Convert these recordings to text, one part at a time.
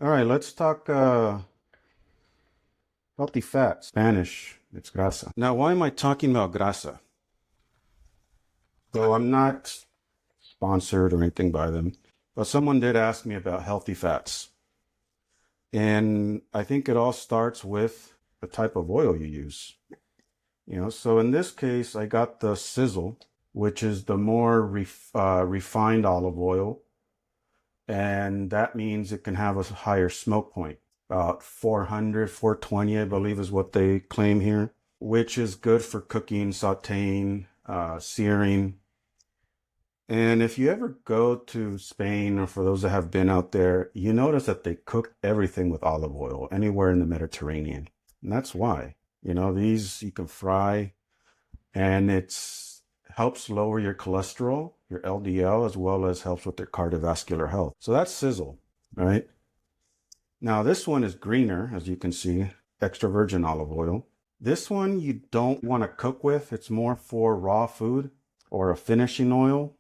All right, let's talk healthy fats. Spanish, it's grasa. Now, why am I talking about grasa? So I'm not sponsored or anything by them, but someone did ask me about healthy fats. And I think it all starts with the type of oil you use. So in this case, I got the Sizzle, which is the more refined olive oil. And that means it can have a higher smoke point. About 400, 420, I believe is what they claim here, which is good for cooking, sauteing, searing. And if you ever go to Spain, or for those that have been out there, you notice that they cook everything with olive oil anywhere in the Mediterranean. And that's why, these you can fry, and it's helps lower your cholesterol, your LDL, as well as helps with their cardiovascular health. So that's Sizzle, right? Now this one is greener, as you can see, extra virgin olive oil. This one you don't want to cook with. It's more for raw food or a finishing oil.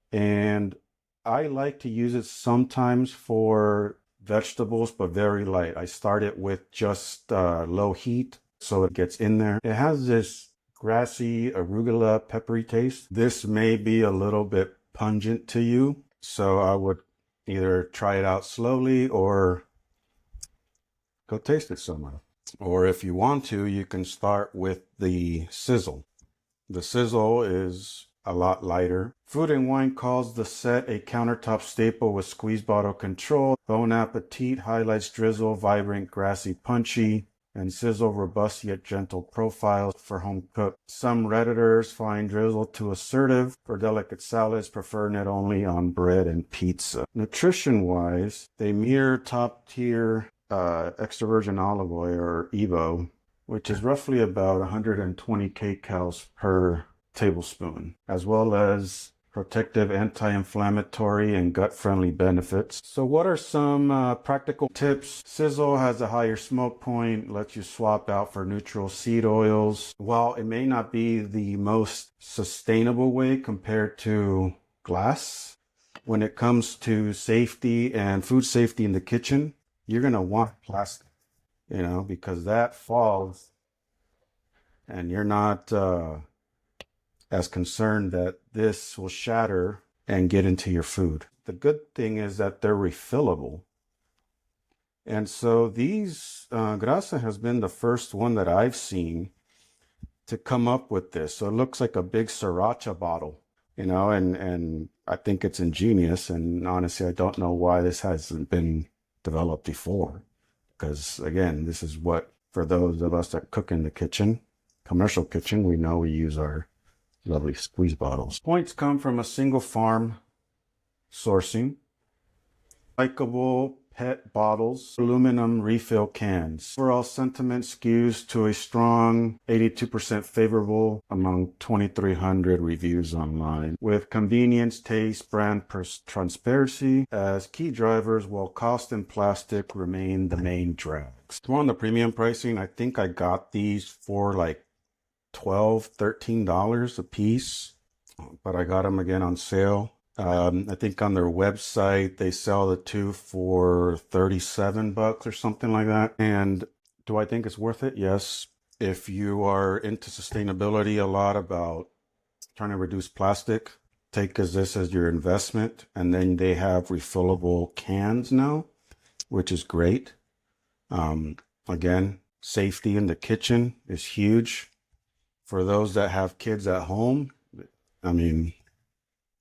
And I like to use it sometimes for vegetables, but very light. I start it with just low heat so it gets in there. It has this grassy arugula peppery taste. This may be a little bit pungent to you, so I would either try it out slowly or go taste it somewhere. Or if you want to, you can start with the Sizzle. The Sizzle is a lot lighter. Food and Wine calls the set a countertop staple with squeeze bottle control. Bon Appetit highlights Drizzle, vibrant, grassy, punchy, and Sizzle, robust yet gentle profiles for home cook. Some Redditors find Drizzle too assertive. For delicate salads, preferring it only on bread and pizza. Nutrition-wise, they mirror top-tier extra virgin olive oil, or EVOO, which is roughly about 120 kcals per tablespoon, as well as protective, anti-inflammatory, and gut-friendly benefits. So what are some practical tips? Sizzle has a higher smoke point, lets you swap out for neutral seed oils. While it may not be the most sustainable way compared to glass, when it comes to safety and food safety in the kitchen, you're going to want plastic, because that falls and you're not as concerned that this will shatter and get into your food. The good thing is that they're refillable. And so these, Graza has been the first one that I've seen to come up with this. So it looks like a big sriracha bottle, and I think it's ingenious. And honestly, I don't know why this hasn't been developed before. Because again, this is what, for those of us that cook in the kitchen, commercial kitchen, we know we use our lovely squeeze bottles. Points come from a single farm sourcing, recyclable PET bottles, aluminum refill cans. Overall sentiment skews to a strong 82% favorable among 2,300 reviews online, with convenience, taste, brand transparency as key drivers, while cost and plastic remain the main drags. So on the premium pricing, I think I got these for like $12, $13 a piece, but I got them again on sale. I think on their website, they sell the two for $37 or something like that. And do I think it's worth it? Yes. If you are into sustainability a lot, about trying to reduce plastic, take this as your investment. And then they have refillable cans now, which is great. Again, safety in the kitchen is huge. For those that have kids at home,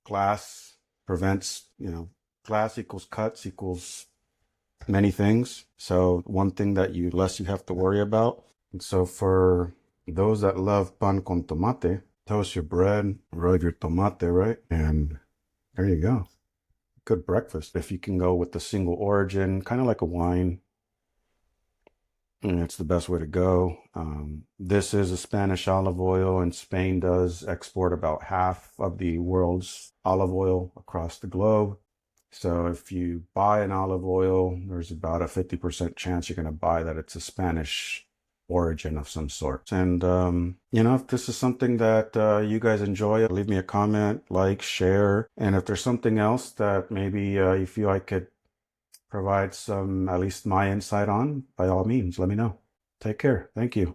glass prevents, glass equals cuts equals many things. So one thing that less you have to worry about. And so for those that love pan con tomate, toast your bread, roll your tomate, right? And there you go. Good breakfast. If you can go with the single origin, kind of like a wine, and it's the best way to go. This is a Spanish olive oil, and Spain does export about half of the world's olive oil across the globe. So if you buy an olive oil, there's about a 50% chance you're going to buy that it's a Spanish origin of some sort. And, if this is something that you guys enjoy, leave me a comment, like, share. And if there's something else that maybe you feel I could provide some, at least my insight on, by all means, let me know. Take care. Thank you.